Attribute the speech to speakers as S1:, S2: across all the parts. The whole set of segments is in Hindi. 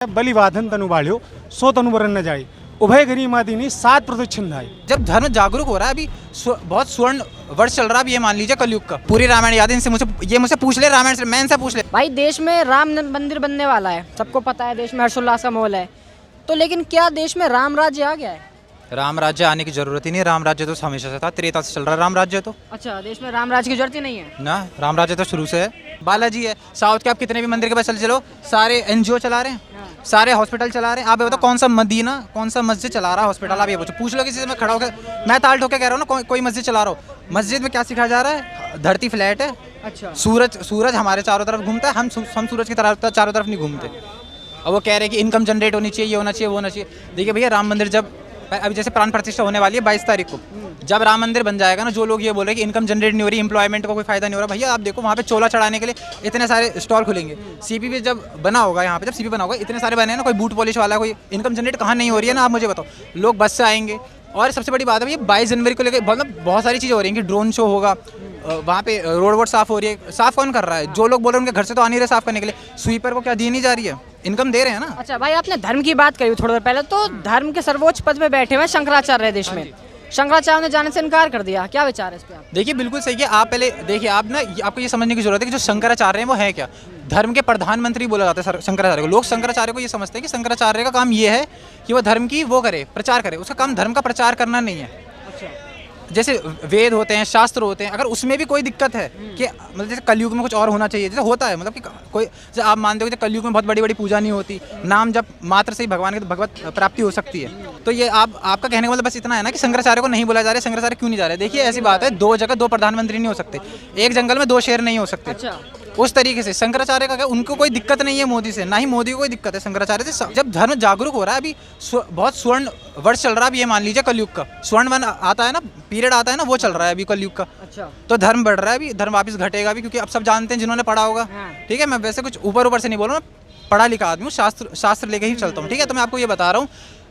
S1: बलिवाधन तनु बाढ़्यो सो तनु वरन न जाए उभय गरीमादीनी 7 प्रदक्षिणाएं।
S2: जब धर्म जागरूक हो रहा है, अभी बहुत स्वर्ण वर्ष चल रहा है, अभी ये मान लीजिए कलयुग का। पूरी रामायण याद है, इनसे मुझसे पूछ ले, रामायण से मैं इनसे पूछ ले।
S3: भाई देश में राम मंदिर बनने वाला है, सबको पता है, देश में हर्षोल्लास का माहौल है, तो लेकिन क्या देश में राम राज्य आ गया है?
S2: राम राज्य आने की जरूरत ही नहीं, राम राज्य तो हमेशा से था, त्रेता से चल रहा है राम राज्य तो।
S3: अच्छा, देश में राम राज्य की जरूरत ही नहीं है
S2: ना, राम राज्य तो शुरू से है। बालाजी है, साउथ के आप कितने भी मंदिर के पास चलो, सारे एनजीओ चला रहे हैं, सारे हॉस्पिटल चला रहे हैं। आप ये बताओ कौन सा मदीना, कौन सा मस्जिद चला रहा है हॉस्पिटल? आप ये पूछ लो किसी से। मैं खड़ा होकर, मैं ताल ठोके कह रहा हूँ ना, कोई मस्जिद चला रहा हो। मस्जिद में क्या सिखाया जा रहा है? धरती फ्लैट है,
S3: अच्छा,
S2: सूरज हमारे चारों तरफ घूमता है, हम सूरज की चारों तरफ नहीं घूमते। अब वो कह रहे हैं कि इनकम जनरेट होनी चाहिए, ये होना चाहिए, वो होना चाहिए। देखिए भैया, राम मंदिर जब अभी जैसे प्राण प्रतिष्ठा होने वाली है 22 तारीख को, जब राम मंदिर बन जाएगा ना, जो लोग ये बोल रहे हैं कि इनकम जनरेट नहीं हो रही, एम्प्लॉयमेंट का कोई फायदा नहीं हो रहा, भैया आप देखो वहाँ पे चोला चढ़ाने के लिए इतने सारे स्टॉल खुलेंगे। सीपी भी जब बना होगा, यहाँ पे जब सीपी बना होगा, इतने सारे बने हैं ना, कोई बूट पॉलिश वाला, कोई इनकम जनरेट कहाँ नहीं हो रही है ना, आप मुझे बताओ। लोग बस से आएंगे, और सबसे बड़ी बात है ये 22 जनवरी को लेकर बहुत सारी चीज़ें हो रही हैं कि ड्रोन शो होगा, वहाँ पे रोड साफ हो रही है। साफ कौन कर रहा है? जो लोग बोल रहे हैं उनके घर से तो आ नहीं रहे साफ करने के लिए। स्वीपर को क्या दी नहीं जा रही है? इनकम दे रहे हैं ना।
S3: अच्छा भाई, आपने धर्म की बात करी थोड़ी देर पहले, तो धर्म के सर्वोच्च पद पे बैठे हुए शंकराचार्य देश में, शंकराचार्य ने जाने से इनकार कर दिया, क्या विचार है इस पे आप?
S2: देखिए बिल्कुल सही है। आप पहले देखिए, आप ना आपको ये समझने की जरूरत है कि जो शंकराचार्य हैं वो है क्या। धर्म के प्रधानमंत्री बोला जाता है शंकराचार्य को। लोग शंकराचार्य को ये समझते हैं कि शंकराचार्य का काम ये है कि वो धर्म की वो करे, प्रचार करे। उसका काम धर्म का प्रचार करना नहीं है। जैसे वेद होते हैं, शास्त्र होते हैं, अगर उसमें भी कोई दिक्कत है कि मतलब जैसे कलयुग में कुछ और होना चाहिए, जैसे होता है, मतलब कि कोई जैसे आप मानते हो कि कलयुग में बहुत बड़ी बड़ी पूजा नहीं होती, नाम जब मात्र से ही भगवान की भगवत प्राप्ति हो सकती है, तो ये आपका कहने का मतलब बस इतना है ना कि शंकराचार्य को नहीं बोला जा रहा है। शंकराचार्य क्यों नहीं जा रहे? देखिए ऐसी बात है, 2 जगह 2 प्रधानमंत्री नहीं हो सकते, एक जंगल में 2 शेर नहीं हो सकते।
S3: अच्छा,
S2: उस तरीके से शंकराचार्य का क्या, उनको कोई दिक्कत नहीं है मोदी से, ना ही मोदी को कोई दिक्कत है शंकराचार्य से। जब धर्म जागरूक हो रहा है, अभी बहुत स्वर्ण वर्ष चल रहा है, अभी ये मान लीजिए कलयुग का स्वर्ण वन आता है ना, पीरियड आता है ना, वो चल रहा है अभी कलयुग का।
S3: अच्छा,
S2: तो धर्म बढ़ रहा है, अभी धर्म वापस घटेगा भी, क्योंकि अब सब जानते हैं जिन्होंने पढ़ा होगा। ठीक है, मैं वैसे कुछ ऊपर से नहीं बोल रहा हूँ, पढ़ा लिखा आदमी हूँ, शास्त्र लेके ही चलता हूँ। ठीक है, तो मैं आपको ये बता रहा हूँ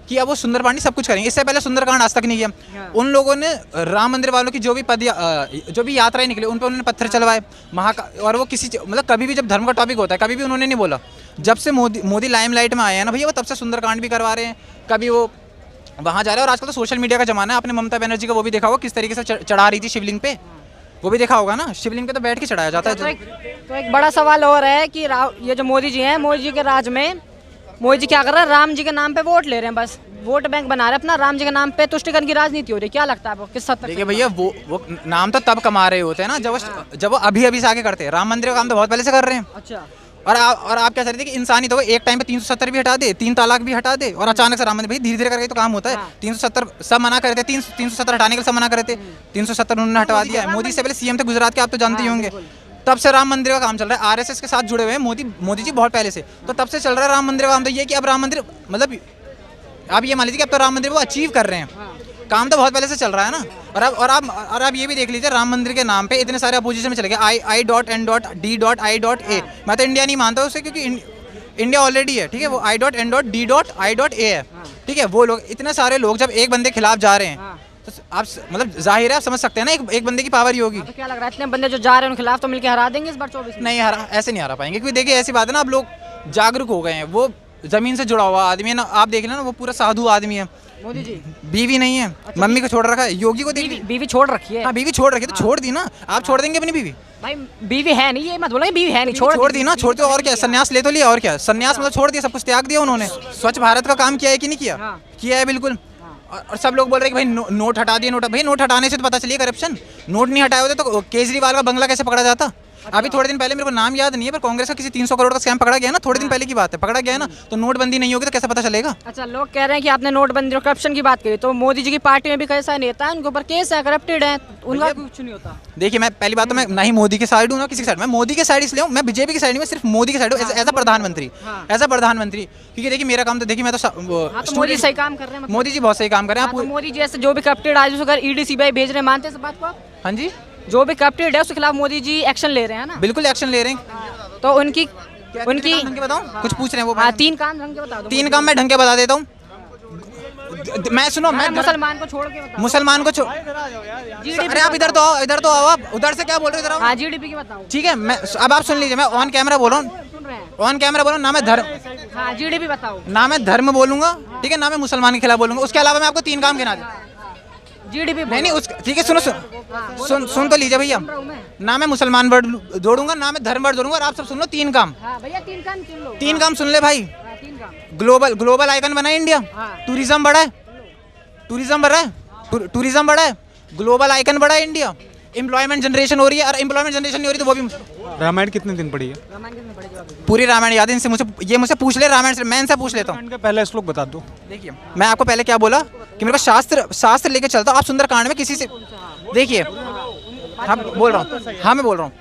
S2: कि अब वो सुंदर पांडे सब कुछ करेंगे। इससे पहले सुंदरकांड आज तक नहीं किया। उन लोगों ने राम मंदिर वालों की जो भी यात्राएं निकली, उन पर उन्होंने पत्थर चलवाए और वो किसी मतलब कभी भी जब धर्म का टॉपिक होता है, कभी भी उन्होंने नहीं बोला। जब से मोदी लाइमलाइट में आए हैं ना भैया, वो तब से सुंदरकांड भी करवा रहे हैं, कभी वो वहाँ जा रहे हैं। और आजकल तो सोशल मीडिया का जमाना है। आपने ममता बनर्जी का वो भी देखा होगा, किस तरीके से चढ़ा रही थी शिवलिंग पे, वो भी देखा होगा ना। शिवलिंग पे तो बैठ के चढ़ाया जाता है।
S3: तो एक बड़ा सवाल और है कि ये जो मोदी जी हैं, मोदी जी के राज में मोदी जी क्या कर रहे हैं? राम जी के नाम पे वोट ले रहे हैं, बस वोट बैंक बना रहे हैं अपना, राम जी के नाम पे तुष्टिकरण की राजनीति हो रही है। क्या लगता है आपको, किस हद तक?
S2: देखिए भैया, वो नाम तो तब कमा रहे होते हैं ना जब वो अभी से आगे करते हैं। राम मंदिर का काम तो बहुत पहले से कर रहे हैं। अच्छा, और आप क्या चाहते थे कि इंसानी तो एक टाइम पे 370 भी हटा दे, 3 तलाक भी हटा दे, और अचानक से राम मंदिर, भाई धीरे धीरे करके तो काम होता है। 370 सब मना करे थे, 370 हटाने के लिए सब मना करे थे, 370 उन्होंने हटवा दिया है। मोदी से पहले सीएम थे गुजरात के, आप तो जानते ही होंगे। तब से राम मंदिर का काम चल रहा है। आरएसएस के साथ जुड़े हुए हैं मोदी जी बहुत पहले से, तो तब से चल रहा है राम मंदिर का काम। तो ये कि अब राम मंदिर मतलब आप ये मान लीजिए कि अब तो राम मंदिर वो अचीव कर रहे हैं, काम तो बहुत पहले से चल रहा है ना। और आप ये भी देख लीजिए, राम मंदिर के नाम पे इतने सारे अपोजिशन में चले गए, I.N.D.I. मैं तो इंडिया नहीं मानता उसे, क्योंकि इंडिया ऑलरेडी है। ठीक है, वो I.N.D.I. है। ठीक है, वो लोग, इतने सारे लोग जब एक बंदे के खिलाफ जा रहे हैं, तो आप मतलब जाहिर है आप समझ सकते हैं ना, एक बंदे की पावर ही होगी।
S3: तो क्या लग रहा है, इतने बंदे जो जा रहे हैं उनके खिलाफ तो मिलकर हरा देंगे इस बार 24 में?
S2: नहीं, ऐसे नहीं हरा पाएंगे, क्योंकि देखिए ऐसी बात है ना, अब लोग जागरूक हो गए हैं। वो जमीन से जुड़ा हुआ आदमी है ना, आप देख लेना, वो पूरा साधु आदमी है।
S3: मोदी जी
S2: बीवी नहीं है। अच्छा, मम्मी को छोड़ रखा है। योगी को देख,
S3: बीवी छोड़ रखी है।
S2: हाँ, बीवी छोड़ रखी है, तो छोड़ दी ना। आप छोड़ देंगे अपनी बीवी?
S3: भाई बीवी है नहीं, ये मत बोलो बीवी है नहीं,
S2: छोड़ दी ना। छोड़ते और क्या, संन्यास ले तो लिया, और क्या संन्यास मतलब छोड़ दिया, सब कुछ त्याग दिया उन्होंने। स्वच्छ भारत का काम किया है कि नहीं किया? किया है बिल्कुल। और सब लोग बोल रहे हैं कि भाई नोट हटा दिए, भाई नोट हटाने से तो पता चलिए करप्शन। नोट नहीं हटाए होते तो केजरीवाल का बंगला कैसे पकड़ा जाता? अभी थोड़े दिन पहले, मेरे को नाम याद नहीं है, पर कांग्रेस का किसी 300 करोड़ का स्कैम पकड़ा गया ना, थोड़े दिन पहले की बात है, पकड़ा गया है ना। तो नोटबंदी नहीं होगी तो कैसे पता चलेगा? अच्छा,
S3: लोग कह रहे हैं कि आपने नोटबंदी और करप्शन की बात करी, तो मोदी जी की पार्टी में भी कई सारे नेता हैं, उनके ऊपर केस है, करप्टेड है, उनका कुछ नहीं होता।
S2: देखिए, मैं पहली बात तो मैं ना ही मोदी के साइड हूँ ना किसी के साइड। मैं मोदी के साइड इसलिए हूँ, मैं बीजेपी के साइड नहीं, मैं सिर्फ मोदी के साइड हूँ एज अ प्रधानमंत्री। क्योंकि देखिए मेरा काम तो, देखिए मैं तो
S3: मोदी सही काम कर रहे हैं,
S2: मोदी जी बहुत सही काम कर रहे हैं।
S3: मोदी जी ऐसे जो भी करप्टेड आज अगर ईडी सीबीआई भेज रहे हैं, मानते हैं इस बात को?
S2: हाँ जी,
S3: जो भी करप्टेड है उसके खिलाफ मोदी जी एक्शन ले रहे हैं ना?
S2: बिल्कुल एक्शन ले रहे हैं।
S3: तो उनकी
S2: बताऊं, कुछ पूछ रहे हैं वो?
S3: 3 काम ढंग के बता दो।
S2: 3 काम मैं ढंग के बता देता हूँ। मैं सुनो, मैं
S3: मुसलमान को छोड़ के बता।
S2: मुसलमान को अरे आप इधर तो आओ, आप उधर से क्या बोल रहे हो? इधर आओ।
S3: GDP की बताओ।
S2: ठीक है, मैं अब आप सुन लीजिए, मैं ऑन कैमरा बोल रहा हूँ।
S3: सुन रहे हैं।
S2: ऑन कैमरा बोलो ना मैं धर्म,
S3: हाँ जीडीपी बताओ,
S2: ना मैं धर्म बोलूंगा, ठीक है, ना मैं मुसलमान के खिलाफ बोलूंगा। उसके अलावा मैं आपको 3 काम गिना दूं।
S3: जीडीपी
S2: नहीं उस ठीक है, सुन तो लीजिए भैया। ना मैं मुसलमान वर्ड जोड़ूंगा, ना मैं धर्म वर्ड जोड़ूंगा, और आप सब सुन लो 3 काम।
S3: हाँ भैया 3 काम सुन लो।
S2: 3 काम सुन ले भाई।
S3: 3 काम।
S2: ग्लोबल आइकन बना है इंडिया, टूरिज्म बढ़ा है, टूरिज्म बढ़ा है, ग्लोबल आइकन बढ़ा है इंडिया, एम्प्लॉयमेंट जनरेशन हो रही है, और एम्प्लॉयमेंट जनरेशन नहीं हो रही तो वो भी।
S1: रामायण कितने दिन पढ़ी है?
S2: पूरी रामायण याद है इनसे, मुझसे पूछ ले, रामायण से मैं इनसे पूछ लेता हूँ।
S1: रामायण का पहला श्लोक बता दो।
S2: देखिए मैं आपको पहले क्या बोला कि मेरे पास शास्त्र लेके चलता हूँ। आप सुंदरकांड में किसी से देखिए, हाँ बोल रहा हूँ, हाँ मैं बोल रहा हूँ,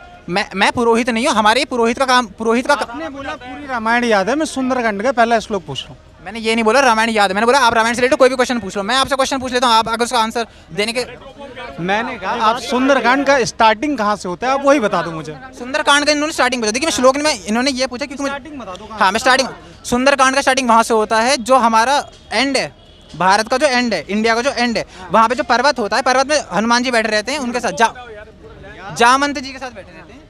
S2: मैं पुरोहित नहीं हूँ, हमारे पुरोहित का
S1: आपने बोला पूरी रामायण याद है, मैं सुंदरकांड का पहला श्लोक पूछ रहा हूँ।
S2: मैंने ये नहीं बोला रामायण याद है, मैंने बोला आप रामायण से रिलेटेड कोई भी क्वेश्चन पूछ लो। मैं आपसे क्वेश्चन पूछ लेता हूँ, आप अगर उसका आंसर देने के।
S1: मैंने कहा आप सुंदरकांड का स्टार्टिंग कहाँ से होता है, आप वही बता दो मुझे।
S2: सुंदरकांड का इन्होंने स्टार्टिंग बता, देखिए मैं श्लोक में इन्होंने ये पूछा क्योंकि
S1: स्टार्टिंग बता दो।
S2: हाँ मैं स्टार्टिंग, सुंदरकांड का स्टार्टिंग वहाँ से होता है जो हमारा एंड है, भारत का जो एंड है, इंडिया का जो एंड है, वहाँ पे जो पर्वत होता है, पर्वत में हनुमान जी बैठे रहते हैं, उनके साथ जामंत जी के साथ बैठे रहते हैं।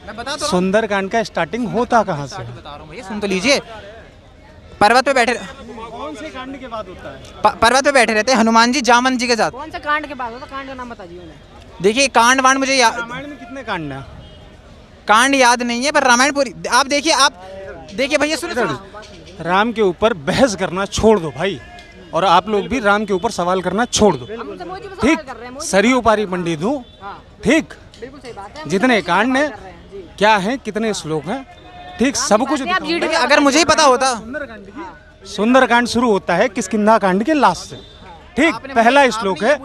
S2: मैं बता तो
S1: सुंदरकांड का स्टार्टिंग होता कहाँ से?
S2: बता रहा हूँ भैया, सुन तो लीजिए। पर्वत पे बैठे,
S1: कौन से कांड के बाद होता है?
S2: पर्वत पे बैठे रहते हैं हनुमान जी जामंत जी के साथ।
S3: कौन से कांड के बाद होता? कांड का नाम बता दीजिए उन्हें।
S2: देखिए कांड वांड मुझे
S1: रामायण में कितने कांड हैं?
S2: कांड याद नहीं है, पर रामायण पूरी आप देखिए भैया सुनो।
S1: राम के ऊपर बहस करना छोड़ दो भाई, और आप लोग भी राम के ऊपर सवाल करना छोड़ दो, ठीक? सरयू पारी पंडित हूँ, ठीक? जितने कांड हैं, क्या हैं, कितने श्लोक हैं, ठीक, सब कुछ
S2: देखिए अगर मुझे ही पता होता।
S1: सुंदरकांड शुरू होता है किष्किंधा कांड के लास्ट से, ठीक? पहला श्लोक है,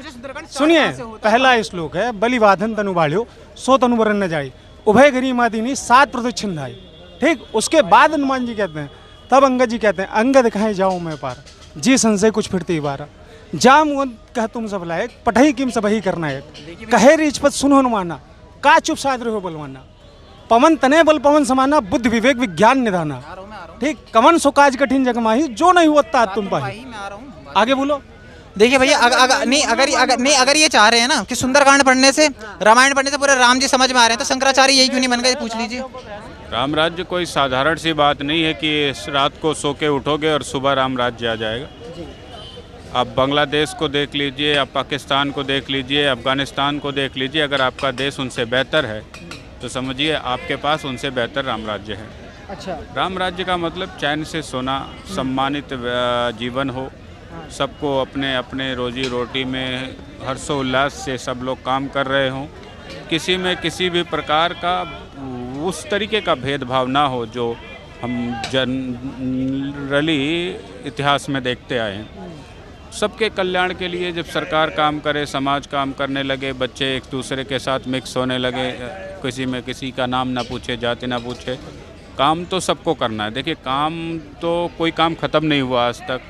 S1: सुनिए, पहला श्लोक है, बलिवाधन तनु बाढ़्यो सो तनु वरन न जाई, उभय गिरी मादिनी 7 प्रदक्षिण धाई, ठीक? उसके बाद हनुमान जी कहते हैं, तब अंगद जी कहते हैं, अंगद कहे जाऊं मैं पार, जी संशय कुछ फिरती बार, जाम कह तुम सब लायक, पढ़ई किम सब ही करना है, कहे रिचपत सुनो हनुमाना, का चुप साध रहे हो बलवाना, पवन तने बल पवन समाना, बुद्ध विवेक विज्ञान निधाना, ठीक? कवन सो काज कठिन जग माही, जो नहीं होता तुम पाही। आगे बोलो।
S2: देखिए भैया अगर ये चाह रहे हैं ना कि सुंदरकांड पढ़ने से, रामायण पढ़ने से पूरे राम जी समझ में आ रहे हैं, तो शंकराचार्य यही क्यों नहीं बन गए, पूछ लीजिए।
S4: राम राज्य कोई साधारण सी बात नहीं है कि रात को सो के उठोगे और सुबह राम राज्य आ जाएगा। आप बांग्लादेश को देख लीजिए, आप पाकिस्तान को देख लीजिए, अफगानिस्तान को देख लीजिए, अगर आपका देश उनसे बेहतर है तो समझिए आपके पास उनसे बेहतर राम राज्य है।
S3: अच्छा,
S4: राम राज्य का मतलब चैन से सोना, सम्मानित जीवन हो, सबको अपने अपने रोजी रोटी में हर्षोल्लास से सब लोग काम कर रहे हों, किसी में किसी भी प्रकार का उस तरीके का भेदभाव ना हो जो हम जनरली इतिहास में देखते आए हैं। सबके कल्याण के लिए जब सरकार काम करे, समाज काम करने लगे, बच्चे एक दूसरे के साथ मिक्स होने लगे, किसी में किसी का नाम ना पूछे, जाति ना पूछे, काम तो सबको करना है। देखिए काम तो कोई काम ख़त्म नहीं हुआ आज तक,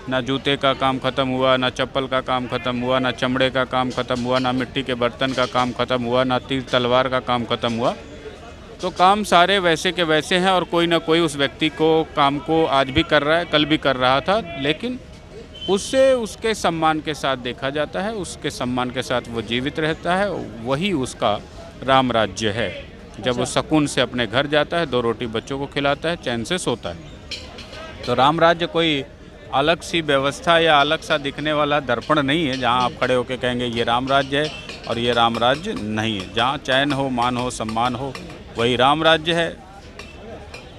S4: ना जूते का काम ख़त्म हुआ, ना चप्पल का काम ख़त्म हुआ, ना चमड़े का काम ख़त्म हुआ, ना मिट्टी के बर्तन का काम ख़त्म हुआ, ना तीर तलवार का काम ख़त्म हुआ। तो काम सारे वैसे के वैसे हैं, और कोई ना कोई उस व्यक्ति को काम को आज भी कर रहा है, कल भी कर रहा था, लेकिन उससे उसके सम्मान के साथ देखा जाता है, उसके सम्मान के साथ वो जीवित रहता है, वही उसका राम राज्य है। जब वो सुकून से अपने घर जाता है, 2 रोटी बच्चों को खिलाता है, चैन से सोता है। तो राम राज्य कोई अलग सी व्यवस्था या अलग सा दिखने वाला दर्पण नहीं है जहाँ आप खड़े होकर कहेंगे ये राम राज्य है और ये राम राज्य नहीं है। जहाँ चैन हो, मान हो, सम्मान हो, वही राम राज्य है।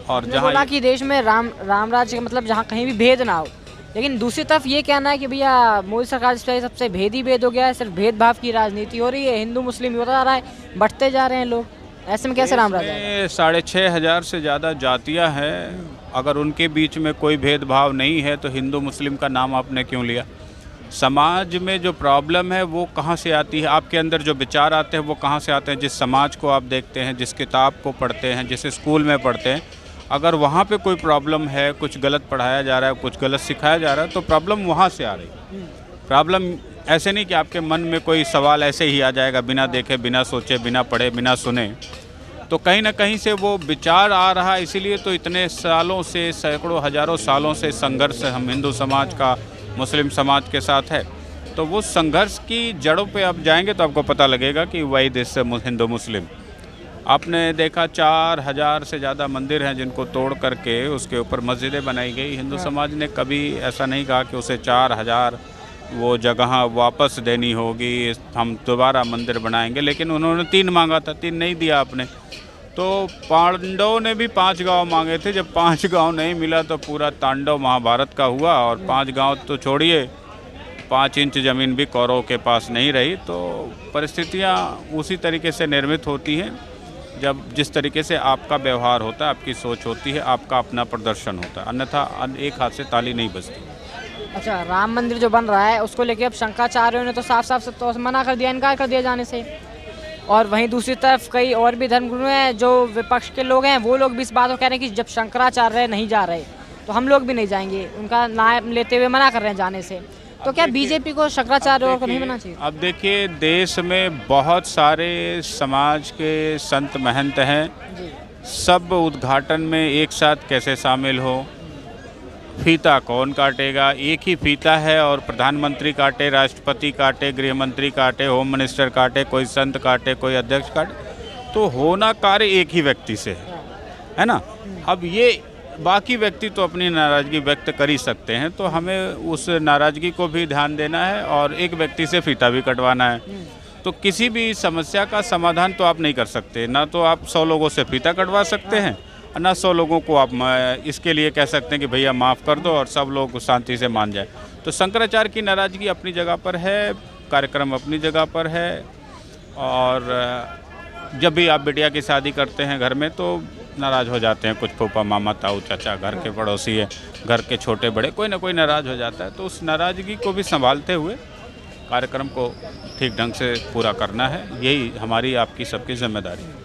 S4: और जहाँ
S3: कि देश में राम राज्य का मतलब जहाँ कहीं भी भेद ना हो, लेकिन दूसरी तरफ ये कहना है कि भैया मोदी सरकार से सबसे भेद ही भेद हो गया है, सिर्फ भेदभाव की राजनीति हो रही है, हिंदू मुस्लिम होता जा रहा है, बढ़ते जा रहे हैं लोग, ऐसे में कैसे राम राज्य?
S4: 6,500 से ज़्यादा जातियाँ हैं, अगर उनके बीच में कोई भेदभाव नहीं है तो हिंदू मुस्लिम का नाम आपने क्यों लिया? समाज में जो प्रॉब्लम है वो कहाँ से आती है, आपके अंदर जो विचार आते हैं वो कहाँ से आते हैं? जिस समाज को आप देखते हैं, जिस किताब को पढ़ते हैं, जिस स्कूल में पढ़ते हैं, अगर वहाँ पे कोई प्रॉब्लम है, कुछ गलत पढ़ाया जा रहा है, कुछ गलत सिखाया जा रहा है, तो प्रॉब्लम वहाँ से आ रही है। प्रॉब्लम ऐसे नहीं कि आपके मन में कोई सवाल ऐसे ही आ जाएगा बिना देखे, बिना सोचे, बिना पढ़े, बिना सुने, तो कहीं ना कहीं से वो विचार आ रहा है। इसीलिए तो इतने सालों से, सैकड़ों हजारों सालों से संघर्ष हम हिंदू समाज का मुस्लिम समाज के साथ है। तो वो संघर्ष की जड़ों पे आप जाएंगे तो आपको पता लगेगा कि वही देश से हिंदू मुस्लिम। आपने देखा 4000 से ज़्यादा मंदिर हैं जिनको तोड़ करके उसके ऊपर मस्जिदें बनाई गई। हिंदू समाज ने कभी ऐसा नहीं कहा कि उसे 4000 वो जगह वापस देनी होगी, हम दोबारा मंदिर बनाएंगे, लेकिन उन्होंने 3 मांगा था, 3 नहीं दिया आपने। तो पांडवों ने भी 5 गांव मांगे थे, जब 5 गांव नहीं मिला तो पूरा तांडव महाभारत का हुआ, और 5 गांव तो छोड़िए 5 इंच ज़मीन भी कौरव के पास नहीं रही। तो परिस्थितियां उसी तरीके से निर्मित होती हैं, जब जिस तरीके से आपका व्यवहार होता है, आपकी सोच होती है, आपका अपना प्रदर्शन होता है, अन्यथा एक हाथ से ताली नहीं बजती।
S3: अच्छा, राम मंदिर जो बन रहा है उसको लेके अब शंकराचार्यों ने तो साफ साफ तो मना कर दिया, इनकार कर दिया जाने से। और वहीं दूसरी तरफ कई और भी धर्मगुरु हैं जो विपक्ष के लोग हैं, वो लोग भी इस बात को कह रहे हैं कि जब शंकराचार्य नहीं जा रहे तो हम लोग भी नहीं जाएंगे, उनका नाम लेते हुए मना कर रहे हैं जाने से। तो क्या बीजेपी को शंकराचार्यों को नहीं मना चाहिए?
S4: अब देखिए, देश में बहुत सारे समाज के संत महंत हैं, सब उद्घाटन में एक साथ कैसे शामिल हो? फीता कौन काटेगा? एक ही फीता है और प्रधानमंत्री काटे, राष्ट्रपति काटे, गृह मंत्री काटे, होम मिनिस्टर काटे, कोई संत काटे, कोई अध्यक्ष काटे, तो होना कार्य एक ही व्यक्ति से है ना। अब ये बाकी व्यक्ति तो अपनी नाराज़गी व्यक्त कर ही सकते हैं, तो हमें उस नाराज़गी को भी ध्यान देना है और एक व्यक्ति से फीता भी कटवाना है। तो किसी भी समस्या का समाधान तो आप नहीं कर सकते, ना तो आप 100 लोगों से फीता कटवा सकते हैं, ना 100 लोगों को आप इसके लिए कह सकते हैं कि भैया माफ़ कर दो और सब लोग शांति से मान जाए। तो शंकराचार्य की नाराज़गी अपनी जगह पर है, कार्यक्रम अपनी जगह पर है, और जब भी आप बिटिया की शादी करते हैं घर में तो नाराज़ हो जाते हैं कुछ फूफा, मामा, ताऊ, चाचा, घर के पड़ोसी है, घर के छोटे बड़े, कोई ना कोई नाराज़ हो जाता है। तो उस नाराज़गी को भी संभालते हुए कार्यक्रम को ठीक ढंग से पूरा करना है, यही हमारी आपकी सबकी जिम्मेदारी है।